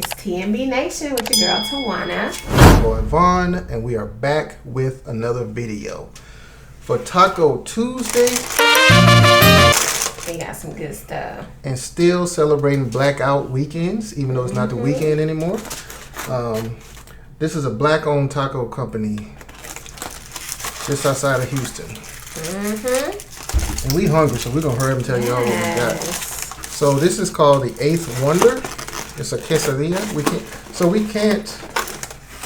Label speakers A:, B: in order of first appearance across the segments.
A: It's T&V Nation with your girl Tawana.
B: Boy Vaughn, and we are back with another video. For Taco Tuesday,
A: We got some good stuff.
B: and still celebrating blackout weekends, even though it's not the weekend anymore. This is a black-owned taco company just outside of Houston. And we hungry, so we're gonna hurry up and tell y'all what we got. So this is called the Eighth Wonder. It's a quesadilla. We can't.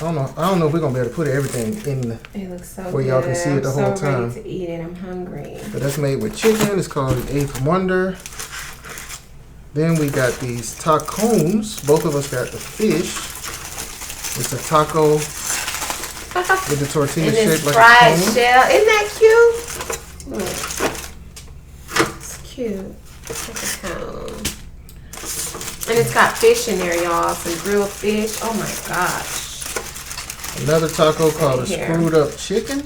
B: I don't know if we're gonna be able to put everything in
A: It looks so
B: where
A: good.
B: y'all can see it the whole
A: I'm so
B: time.
A: ready to eat it. I'm hungry.
B: But that's made with chicken. It's called the Eighth Wonder. Then we got these tacos. Both of us got the fish. It's a taco with the tortilla
A: And
B: shaped
A: this
B: like
A: fried
B: a cone.
A: shell. Isn't that cute? Look. It's cute. It's like a cone. And it's got fish in there, y'all. Some grilled fish. Oh my gosh.
B: Another taco called
A: Right
B: a
A: here.
B: screwed up chicken.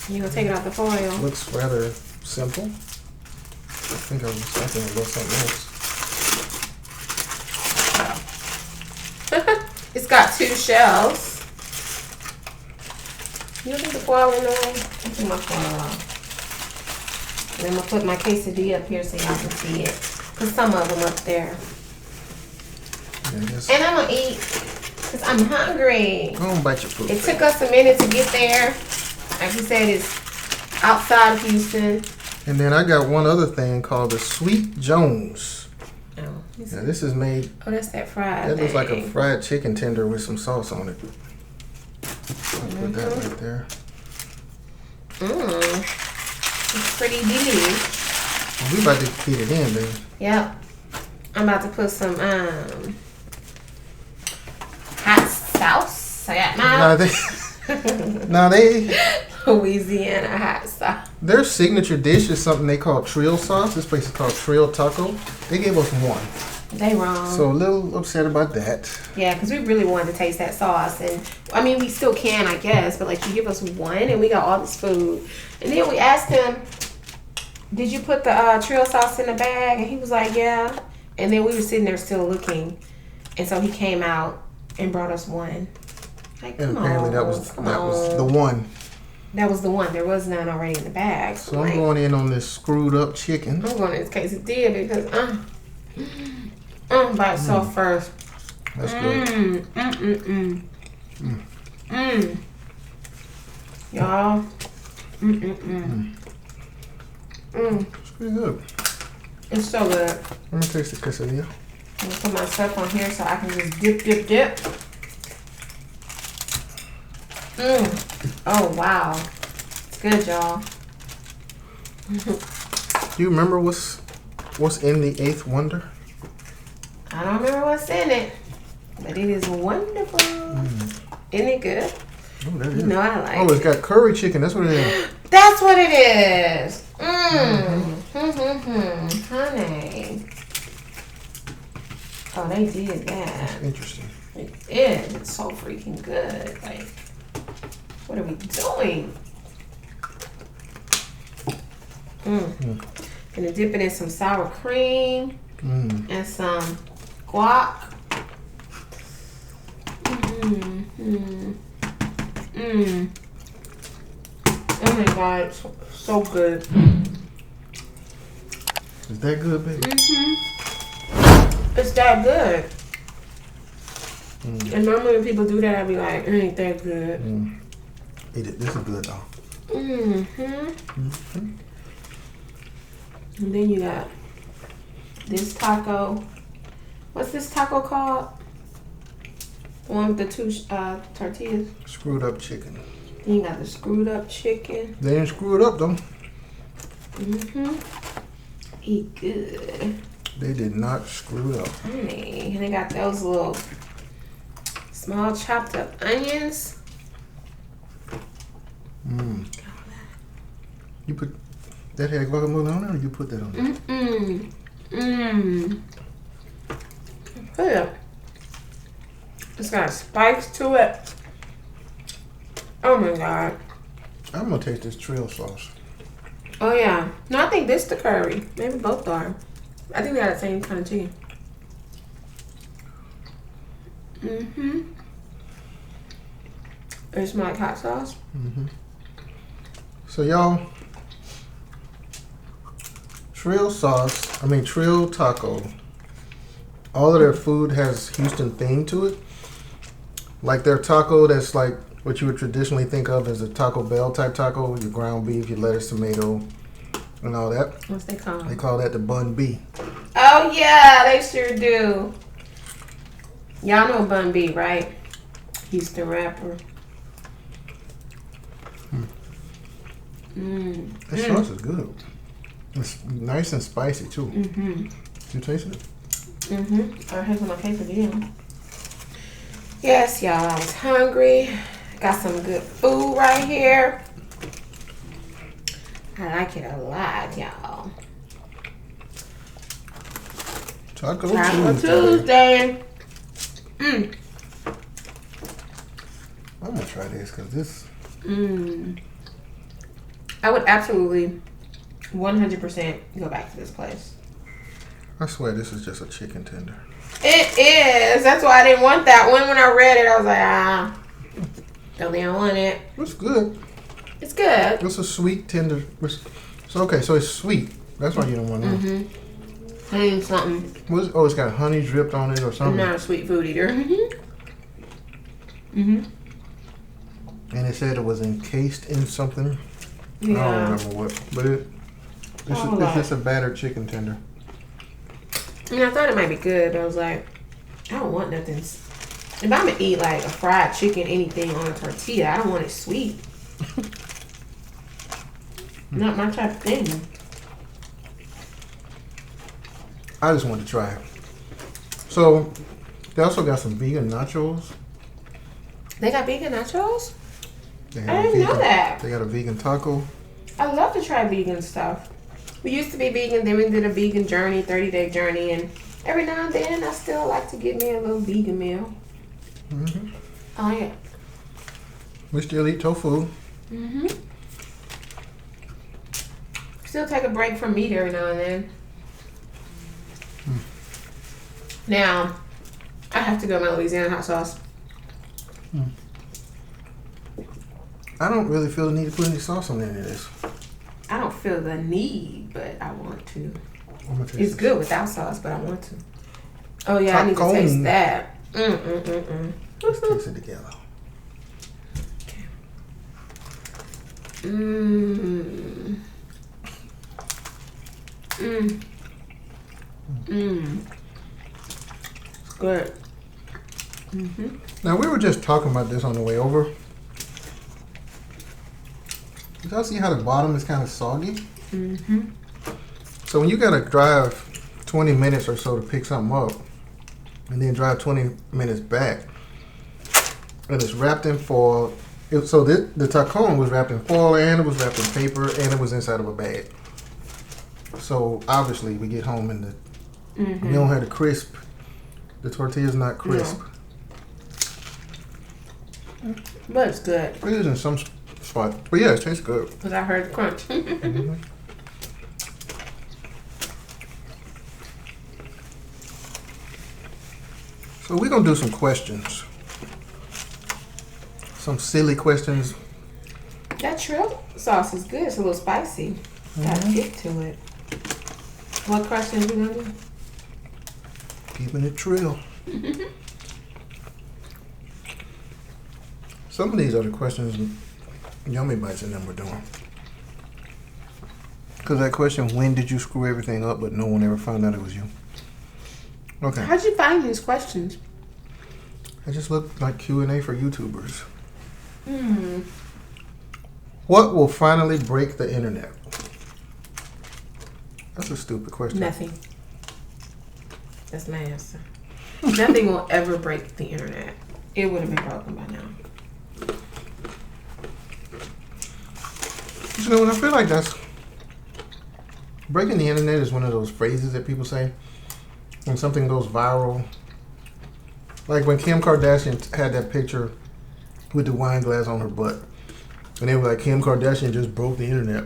A: You gonna take it off the foil?
B: Looks rather simple. I think I was expecting a little something else.
A: It's got 2 shells. You don't think the foil in the way? I think my foil off. And I'm gonna put my quesadilla up here so y'all can see it. Put some of them up there.
B: Yeah,
A: And I'm gonna eat because I'm hungry.
B: go and bite your food.
A: It took us a minute to get there. Like we said, it's outside of Houston.
B: And then I got one other thing called the Sweet Jones.
A: Oh,
B: Now this is made.
A: that's that fried
B: That looks like a
A: thing.
B: fried chicken tender with some sauce on it. I'll put that right there.
A: It's pretty delicious.
B: Well, we about to get it in, baby.
A: Yep. I'm about to put some hot sauce. I got
B: Now they
A: Louisiana hot sauce.
B: their signature dish is something they call Trill sauce. This place is called Trill Taco. They gave us one,
A: They wrong.
B: so a little upset about that.
A: Yeah, because we really wanted to taste that sauce. And I mean, we still can, I guess. But like, you give us one and we got all this food. And then we asked him, did you put the Trill sauce in the bag? And he was like, yeah. And then we were sitting there still looking. And so he came out and brought us one. Like,
B: And
A: come
B: apparently
A: on,
B: that was
A: come
B: the
A: on.
B: one.
A: That was the one. There was none already in the bag.
B: So I'm going in on this screwed up chicken.
A: I'm going in this quesadilla because by itself first.
B: That's good.
A: Y'all.
B: It's pretty good.
A: It's so good.
B: Let me taste the quesadilla.
A: I'm gonna put my stuff on here so I can just dip. Oh wow. It's good, y'all.
B: Do you remember what's in the Eighth Wonder?
A: I don't remember what's in it, but it is wonderful. Isn't it good?
B: Oh, that is.
A: You know I like
B: Oh, it's got curry chicken. That's what it is.
A: That's what it is. Honey. Oh, they did that.
B: Interesting.
A: It is. It's so freaking good. Like, what are we doing? Gonna dip it in some sour cream and some guac. Oh my god, so good.
B: Is that good, baby?
A: It's that good. And normally when people do that, I'd be like, it ain't that good.
B: Eat it. This is good, though.
A: And then you got this taco. What's this taco called? The one with the 2 tortillas.
B: Screwed up chicken.
A: Then you got the screwed up chicken.
B: They didn't screw it up, though.
A: Eat good.
B: They did not screw it up.
A: Honey. And they got those little small chopped up onions.
B: You put that had guacamole on it, or you put that on it?
A: Yeah. It's got spice to it. Oh my god.
B: I'm gonna taste this Trill sauce.
A: Oh yeah. No, I think this the curry. Maybe both are. I think they got the same kind of chicken. Mm-hmm. It smells like hot sauce.
B: Mm-hmm. So y'all, Trill taco. All of their food has Houston theme to it. Like their taco, that's like what you would traditionally think of as a Taco Bell type taco. Your ground beef, your lettuce, tomato, and all that.
A: What's they call?
B: They call that the bun B.
A: Oh yeah, they sure do. Y'all know Bun B, right? Houston rapper.
B: That sauce is good. It's nice and spicy too.
A: Mm-hmm.
B: You taste it?
A: Mm-hmm. All right, here's my quesadilla. Yes, y'all, I was hungry. Got some good food right here. I like it a lot, y'all.
B: Taco
A: Tuesday.
B: I'm gonna try this because this.
A: I would absolutely 100% go back to this place.
B: I swear this is just a chicken tender.
A: It is. That's why I didn't want that one. When I read it, I was like, don't want it.
B: It's good.
A: It's good.
B: It's a sweet tender. So okay, so it's sweet. That's why you don't want it.
A: Mm-hmm. I need something.
B: It's got honey dripped on it or something.
A: I'm not a sweet food eater. Mm-hmm.
B: And it said it was encased in something.
A: Yeah.
B: I don't remember what, but it's just a battered chicken tender.
A: I mean, I thought it might be good, but I was like, I don't want nothing. If I'm gonna eat like a fried chicken, anything on a tortilla, I don't want it sweet. Not my type of thing.
B: I just wanted to try it. So they also got some vegan nachos.
A: They got vegan nachos?
B: I
A: I didn't know that.
B: They got a vegan taco.
A: I love to try vegan stuff. We used to be vegan, then we did a vegan journey, 30-day journey, and every now and then I still like to get me a little vegan meal.
B: Mm-hmm.
A: Oh yeah.
B: We still eat tofu.
A: Mm-hmm. Still take a break from meat every now and then. Now, I have to go with my Louisiana hot sauce.
B: I don't really feel the need to put any sauce on any of this.
A: I don't feel the need, but I want to.
B: I'm gonna taste
A: It's
B: this.
A: good without sauce, but I want to. Oh yeah, I need to taste that.
B: Let's taste it together.
A: It's good.
B: Now we were just talking about this on the way over. Did y'all see how the bottom is kind of soggy? So when you gotta drive 20 minutes or so to pick something up, and then drive 20 minutes back, and it's wrapped in foil. So the taco was wrapped in foil, and it was wrapped in paper, and it was inside of a bag. So obviously we get home and we don't have the crisp. The tortilla's not crisp.
A: No. But it's good.
B: It is in some spot, but yeah, it tastes good.
A: Because I heard the crunch.
B: So we're gonna do some questions. Some silly questions.
A: That Trill sauce is good. It's a little spicy. Got a kick to it. What questions you gonna do?
B: Keeping it Trill. Some of these are the questions Yummy Bites and them were doing. Because that question, when did you screw everything up, but no one ever found out it was you? Okay.
A: How'd you find these questions?
B: I just looked like Q&A for YouTubers. What will finally break the internet? That's a stupid question.
A: Nothing. That's my answer. Nothing will ever break the internet. It would have been broken by now.
B: You know, and I feel like that's... Breaking the internet is one of those phrases that people say when something goes viral. Like when Kim Kardashian had that picture with the wine glass on her butt. And they were like, Kim Kardashian just broke the internet.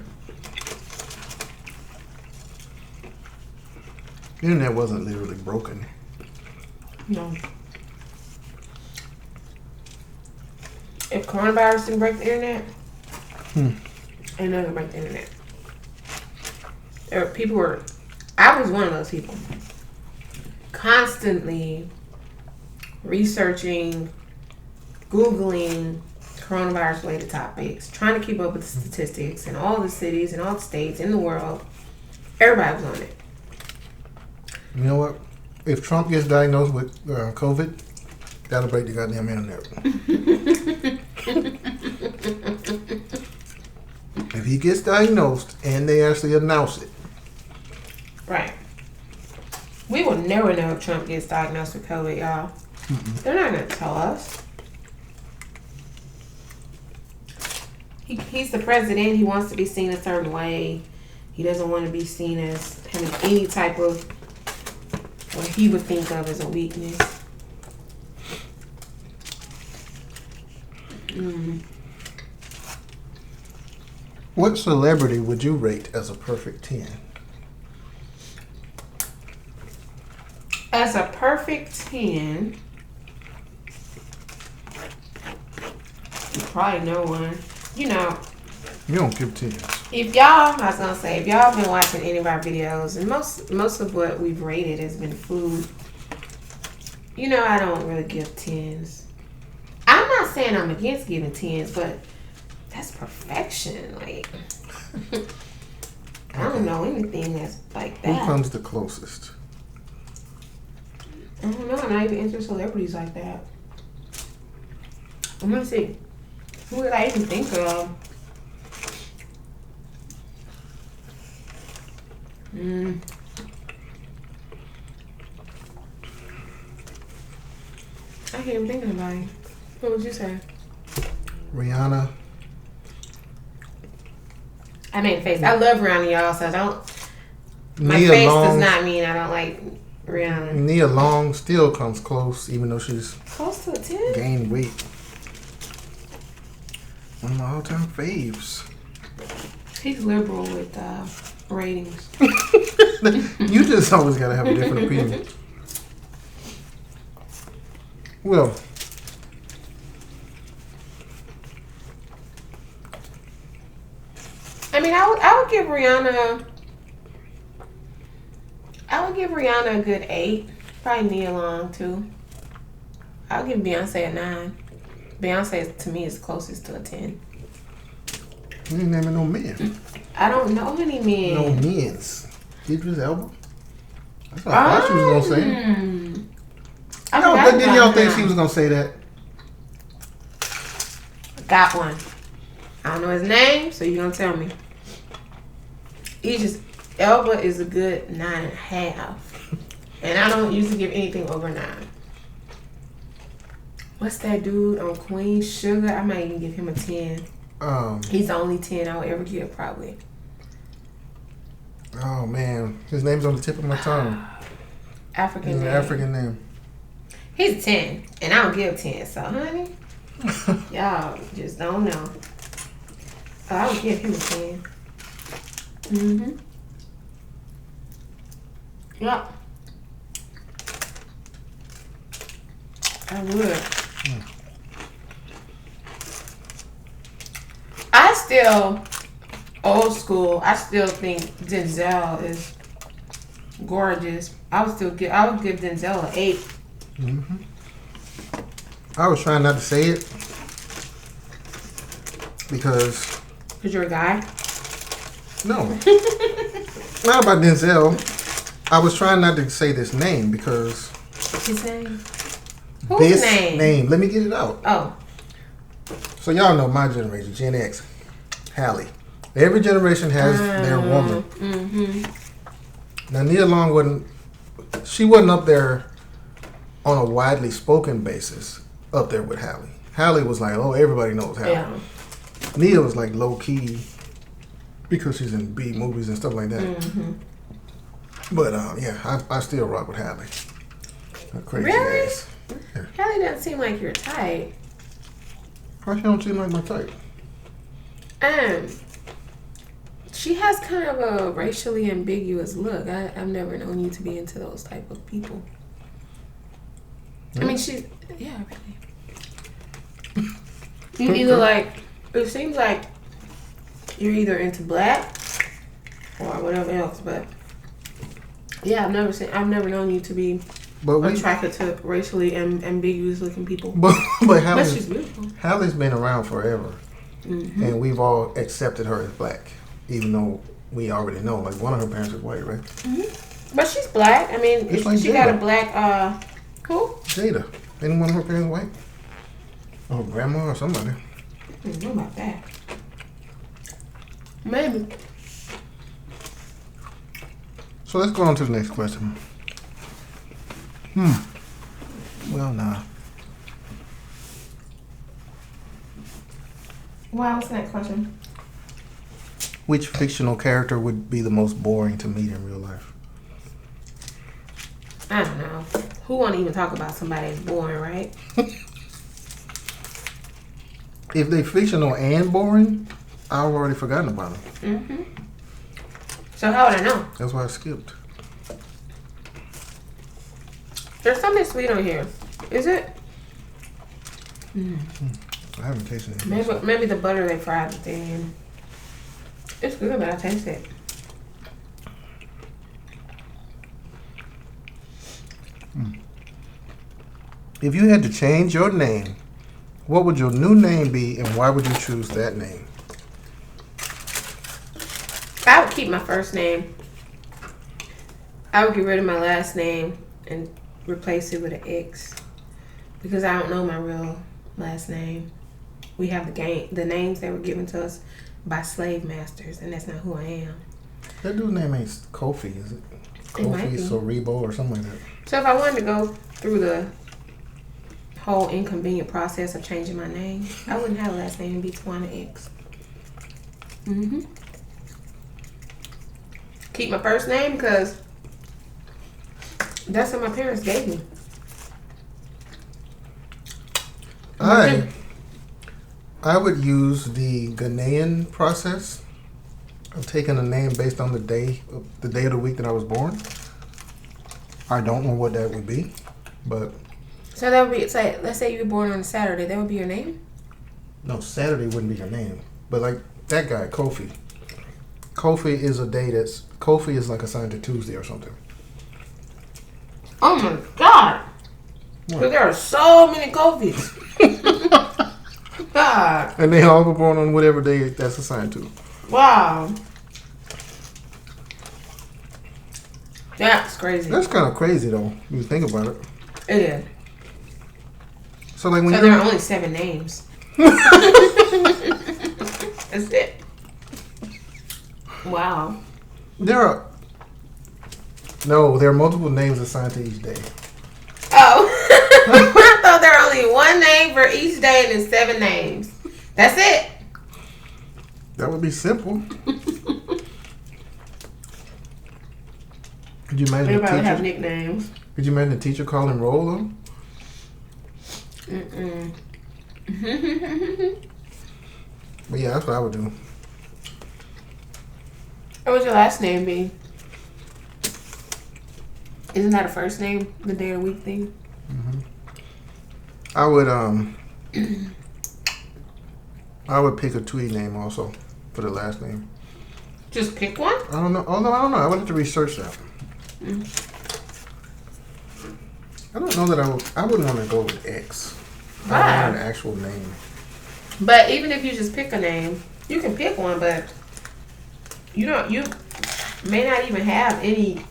B: The internet wasn't literally broken.
A: No. If coronavirus didn't break the internet, ain't nothing break the internet. I was one of those people. Constantly researching, Googling coronavirus related topics, trying to keep up with the statistics in all the cities and all the states in the world. Everybody was on it.
B: You know what? If Trump gets diagnosed with COVID, that'll break the goddamn internet. If he gets diagnosed and they actually announce it.
A: Right. We will never know if Trump gets diagnosed with COVID, y'all. They're not going to tell us. He's the president. He wants to be seen a certain way. He doesn't want to be seen as having any type of what he would think of as a weakness.
B: What celebrity would you rate as a perfect 10?
A: As a perfect 10, probably no one. You know,
B: You don't give 10s.
A: if y'all been watching any of our videos, and most of what we've rated has been food, you know I don't really give 10s. I'm not saying I'm against giving 10s, but that's perfection. Like, I don't know anything that's like that.
B: Who comes the closest?
A: I don't know. I'm not even into celebrities like that. I'm gonna see. Who would I even think of? I can't even think of anybody. What would you say?
B: Rihanna.
A: I made a face. I love Rihanna, y'all, so my
B: Nia
A: face
B: Long.
A: does not mean I don't like Rihanna.
B: Nia Long still comes close, even though she's
A: Close to a 10?
B: gained weight. One of my all-time faves.
A: He's liberal with ratings.
B: You just always gotta have a different opinion. Well,
A: I mean, I would give Rihanna. I would give Rihanna a good 8. Probably Nia Long too. I'll give Beyonce a 9. Beyonce to me is closest to a 10.
B: you ain't naming no men.
A: I don't know any men.
B: No men's. Idris Elba? That's what I thought she was gonna say. Didn't y'all think she was gonna say that?
A: Got one. I don't know his name, so you're gonna tell me. Elba is a good 9.5. And I don't usually give anything over 9. What's that dude on Queen Sugar? I might even give him a 10. He's the only 10 I would ever give, probably.
B: Oh man, his name's on the tip of my tongue.
A: African
B: He's an
A: name.
B: African name.
A: He's a 10, and I don't give 10. So, honey, y'all just don't know. Oh, I would give him a 10. Yep. I would. I still, old school, I still think Denzel is gorgeous. I would give Denzel an 8.
B: I was trying not to say it because
A: you're a guy?
B: no, not about Denzel. I was trying not to say this name because
A: His name? Whose name?
B: Let me get it out.
A: Oh.
B: So y'all know my generation, Gen X, Halle. Every generation has their woman. Now Nia Long wasn't up there on a widely spoken basis up there with Halle. Halle was like, oh, everybody knows Halle.
A: Yeah.
B: Nia was like low key because she's in B movies and stuff like that. But yeah, I still rock with Halle. Her crazy
A: Really?
B: ass. Yeah.
A: Halle doesn't seem like your type.
B: Why she don't seem like my type?
A: She has kind of a racially ambiguous look. I've never known you to be into those type of people. I mean, yeah, really. You either like, it seems like you're either into black or whatever else, but yeah, I've never known you to be attracted to racially ambiguous looking people.
B: But
A: She's beautiful.
B: Hallie's been around forever, and we've all accepted her as black, even though we already know, like, one of her parents is white, right?
A: But she's black. I mean,
B: like
A: she
B: Jada.
A: got a black. Who?
B: Jada. Ain't one of her parents white? Or grandma or somebody.
A: I don't know about that. Maybe.
B: So let's go on to the next question. Well, nah.
A: Wow, what's the next question?
B: Which fictional character would be the most boring to meet in real life?
A: I don't know. Who want to even talk about somebody that's boring, right?
B: If they fictional and boring, I've already forgotten about them.
A: So how would I know?
B: That's why I skipped.
A: There's something sweet on here. Is it?
B: I haven't tasted it.
A: Maybe the butter they fried it in. It's good, but I taste it.
B: If you had to change your name, what would your new name be, and why would you choose that name?
A: I would keep my first name. I would get rid of my last name and replace it with an X, because I don't know my real last name. We have the names that were given to us by slave masters, and that's not who I am.
B: That dude's name ain't Kofi, is it? Kofi Soribo or something like that.
A: So if I wanted to go through the whole inconvenient process of changing my name, I wouldn't have a last name and be Tawana X. Keep my first name because that's what my parents gave me.
B: I would use the Ghanaian process of taking a name based on the day of the week that I was born. I don't know what that would be, but
A: so that would be, let's say you were born on a Saturday, that would be your name?
B: No, Saturday wouldn't be your name. But like that guy, Kofi. Kofi is a day Kofi is like assigned to Tuesday or something.
A: Oh my God. Because there are so many Kofis. God.
B: And they all were born on whatever day that's assigned to.
A: Wow. That's crazy.
B: That's kind of crazy though, if you think about it.
A: It is.
B: So like when
A: there are only 7 names. That's it. Wow.
B: There are multiple names assigned to each day.
A: Oh. I thought there were only 1 name for each day and then 7 names. That's it.
B: That would be simple. Could you imagine
A: Everybody would have nicknames.
B: Could you imagine the teacher calling roll them? But yeah, that's what I would do.
A: What would your last name be? Isn't that a first name, the day of the week thing?
B: I would pick a Tweet name also for the last name.
A: Just pick one?
B: I don't know. Although I don't know. I would have to research that. I don't know that I wouldn't want to go with X. I don't want an actual name.
A: But even if you just pick a name, you can pick one, but you may not even have any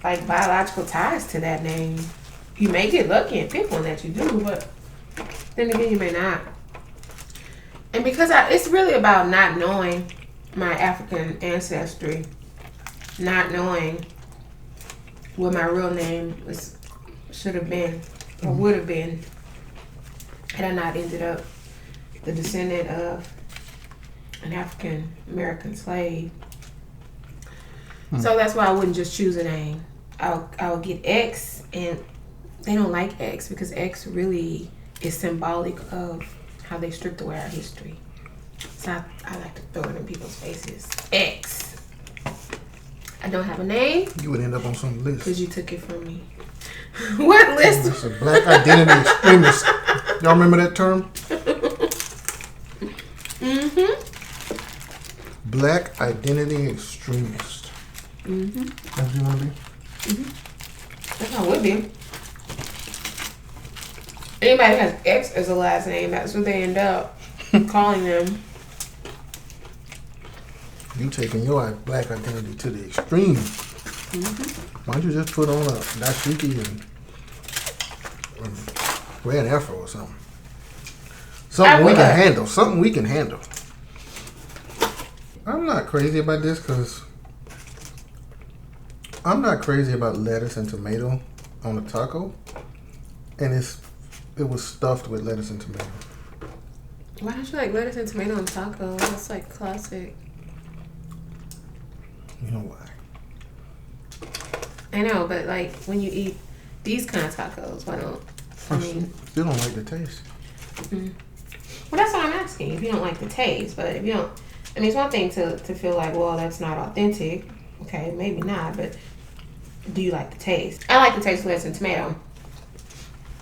A: like biological ties to that name. You may get lucky and pick one that you do, but then again you may not. And because it's really about not knowing my African ancestry, not knowing what my real name should have been or would have been had I not ended up the descendant of an African American slave. So that's why I wouldn't just choose a name. I'll get X, and they don't like X because X really is symbolic of how they stripped away our history. So I like to throw it in people's faces. X. I don't have a name.
B: You would end up on some list.
A: Because you took it from me. What list?
B: It's a black identity extremist. Y'all remember that term? Black identity extremist. That's what you want to be?
A: That's how it would be. Anybody who has X as a last name, that's what they end up calling them.
B: You taking your black identity to the extreme. Why don't you just put on a dashiki and wear an afro or something? Something we can handle. Something we can handle. I'm not crazy about this because I'm not crazy about lettuce and tomato on a taco, and it was stuffed with lettuce and tomato.
A: Why don't you like lettuce and tomato on taco? That's like classic.
B: You know why?
A: I know, but like when you eat these kind of tacos, why don't? I mean,
B: still don't like the taste.
A: Well, that's what I'm asking. If you don't like the taste, but if you don't, I mean, it's one thing to feel like, well, that's not authentic. Okay, maybe not, but do you like the taste? I like the taste of lettuce and tomato.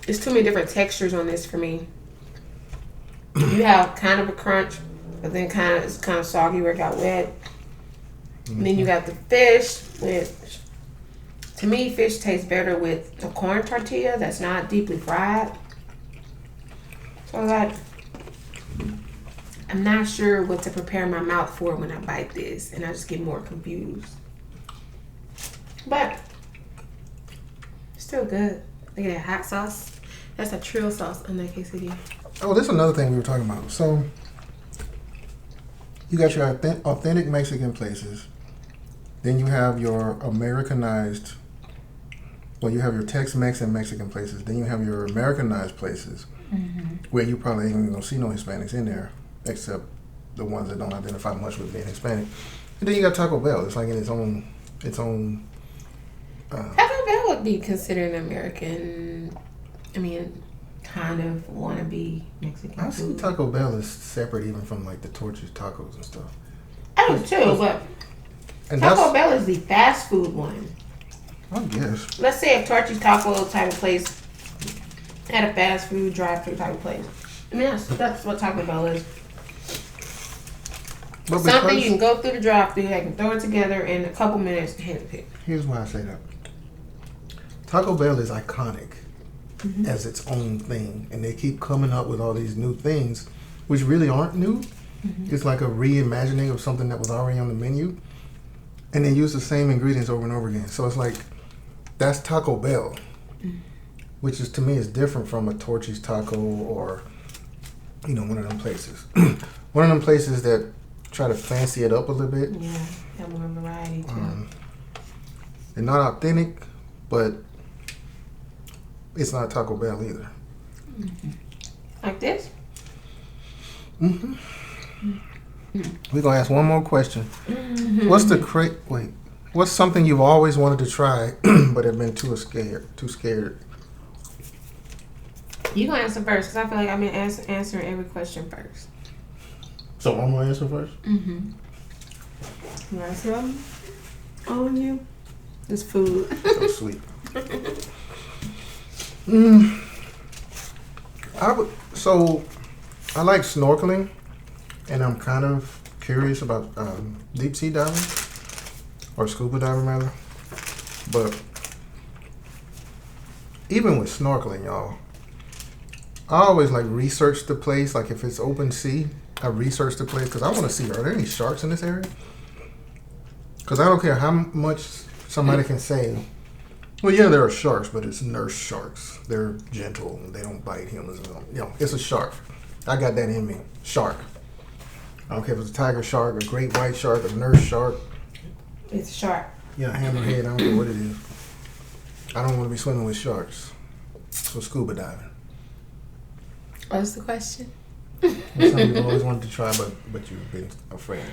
A: There's too many different textures on this for me. You have kind of a crunch, but then it's kind of soggy where it got wet. And then you got the fish, which to me, fish tastes better with a corn tortilla that's not deeply fried. So I'm not sure what to prepare my mouth for when I bite this, and I just get more confused. But still good. Look at that hot sauce. That's a Trill sauce on that quesadilla.
B: Oh, this is another thing we were talking about. So you got your authentic Mexican places. Then you have your Americanized, well, you have your Tex-Mex and Mexican places. Then you have your Americanized places where you probably ain't even gonna see no Hispanics in there, except the ones that don't identify much with being Hispanic. And then you got Taco Bell. It's like in its own.
A: Taco Bell would be considered an American. I mean, kind of wannabe Mexican.
B: I see Taco Bell is separate even from like the Torchy's tacos and stuff.
A: I do too, but Taco Bell is the fast food one.
B: I guess.
A: Let's say if Torchy's Taco type of place had a fast food drive-thru type of place. I mean, that's what Taco Bell is.
B: But
A: something you can go through the drive-thru, they can throw it together in a couple minutes and hand it pick.
B: Here's why I say that. Taco Bell is iconic as its own thing, and they keep coming up with all these new things, which really aren't new. It's like a reimagining of something that was already on the menu, and they use the same ingredients over and over again. So it's like, that's Taco Bell, which is, to me, is different from a Torchy's Taco or, one of them places. One of them places that try to fancy it up a little bit.
A: Yeah, have more variety too.
B: They're not authentic, but it's not Taco Bell either.
A: Like this?
B: We're gonna ask one more question. What's something you've always wanted to try but have been too scared?
A: You gonna answer first, because I feel like I've been answering every question first.
B: So I'm gonna answer first?
A: You want some on you? It's food.
B: So sweet. I like snorkeling, and I'm kind of curious about deep sea diving, or scuba diving rather. But even with snorkeling, y'all, I always like research the place. Like if it's open sea, I research the place because I want to see, are there any sharks in this area? Because I don't care how much somebody can say, well, yeah, there are sharks, but it's nurse sharks. They're gentle. They don't bite humans. It's a shark. I got that in me. Shark. I don't care if it's a tiger shark, a great white shark, a nurse shark.
A: It's a shark.
B: Yeah, hammerhead. I don't care what it is. I don't want to be swimming with sharks. So scuba diving.
A: What's the question?
B: It's something you've always wanted to try, but you've been afraid.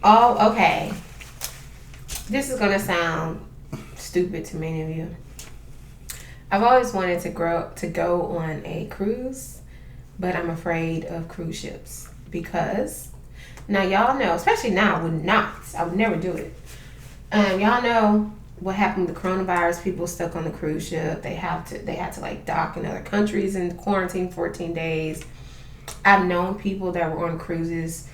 A: Oh, okay. This is gonna sound stupid to many of you. I've always wanted to go on a cruise, but I'm afraid of cruise ships because Now y'all know, especially now, I would never do it. Y'all know what happened with the coronavirus. People stuck on the cruise ship. They had to like dock in other countries and quarantine 14 days. I've known people that were on cruises.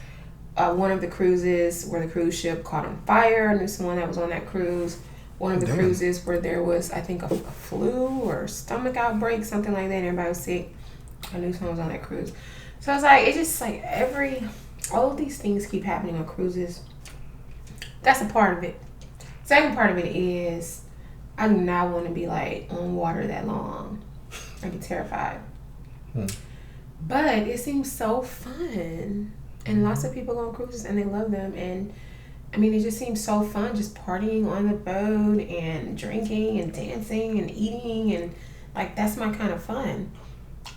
A: One of the cruises where the cruise ship caught on fire. I knew someone that was on that cruise. One of the cruises where there was, I think, a flu or stomach outbreak, something like that, and everybody was sick. I knew someone was on that cruise. So it's like, it's just like all of these things keep happening on cruises. That's a part of it. Second part of it is, I do not want to be like on water that long. I'd be terrified. But it seems so fun. And lots of people go on cruises and they love them. And I mean, it just seems so fun just partying on the boat and drinking and dancing and eating. And like, that's my kind of fun.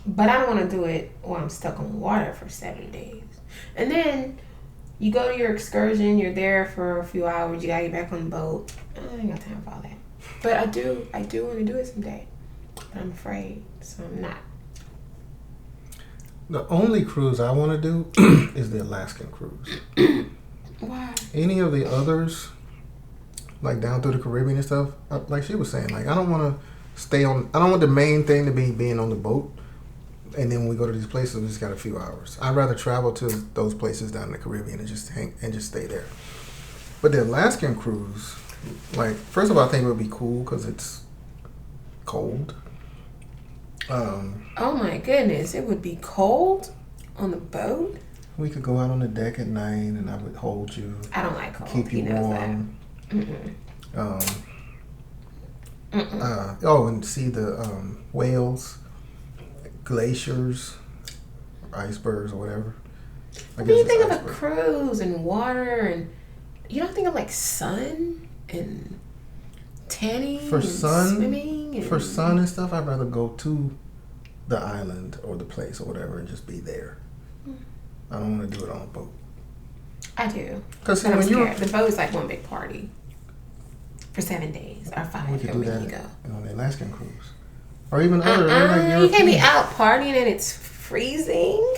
A: But I don't want to do it while I'm stuck on water for 7 days. And then you go to your excursion, you're there for a few hours, you gotta get back on the boat. I ain't got time for all that. But I do want to do it someday. But I'm afraid, so I'm not.
B: The only cruise I want to do is the Alaskan cruise.
A: Why?
B: Any of the others, like down through the Caribbean and stuff, like she was saying, like I don't want the main thing to be being on the boat. And then when we go to these places, we just got a few hours. I'd rather travel to those places down in the Caribbean and just stay there. But the Alaskan cruise, like, first of all, I think it would be cool because it's cold.
A: Oh my goodness, it would be cold on the boat?
B: We could go out on the deck at night and I would hold you.
A: I don't like cold.
B: Keep you warm.
A: That.
B: And see the whales, glaciers, icebergs, or whatever.
A: When you think of a cruise and water, and you don't think of like sun and tanning swimming?
B: For sun and stuff, I'd rather go to the island or the place or whatever and just be there. I don't want to do it on a boat.
A: I do.
B: Because
A: when the boat is like one big party for 7 days or 5.
B: We could do that on the Alaskan cruise. Or even other,
A: you can't be out partying and it's freezing.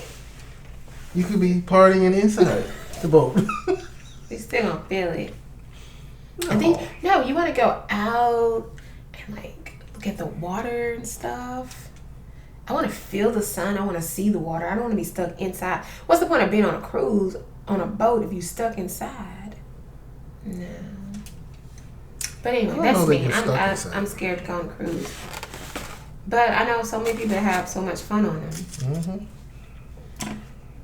B: You could be partying inside the boat.
A: You still gonna feel it.
B: No.
A: I think you want to go out and like look at the water and stuff. I want to feel the sun. I want to see the water. I don't want to be stuck inside. What's the point of being on a cruise on a boat if you stuck inside? No. But anyway, that's me. I'm scared to go on a cruise. But I know so many people that have so much fun on them.
B: Mm-hmm.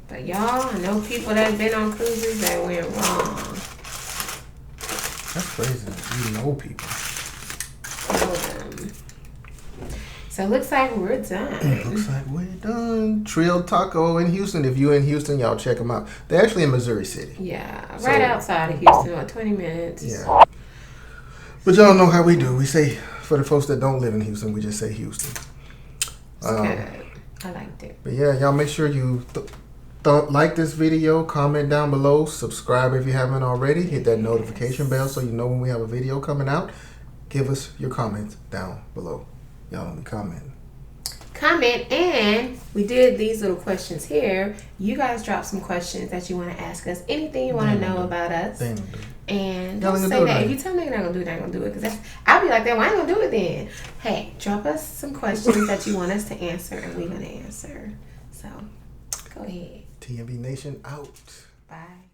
A: But y'all, I know people that have been on cruises that went wrong.
B: That's crazy. You know people.
A: Know them. So it looks like we're done.
B: Trill Taco in Houston. If you're in Houston, y'all check them out. They're actually in Missouri City.
A: Yeah, right outside of Houston, about 20 minutes.
B: Yeah. But y'all know how we do. We say, for the folks that don't live in Houston, we just say Houston.
A: It's good. I liked it.
B: But yeah, y'all make sure you like this video, comment down below, subscribe if you haven't already, hit that notification bell so you know when we have a video coming out. Give us your comments down below. Y'all don't be commenting.
A: Comment, and we did these little questions here. You guys drop some questions that you want to ask us. Anything you want to know about us. And don't say that. If you tell me you're not going to do it, I'm going to do it. Because I'll be like that. Why ain't going to do it then? Hey, drop us some questions that you want us to answer, and we're going to answer. So, go ahead.
B: T&V Nation out.
A: Bye.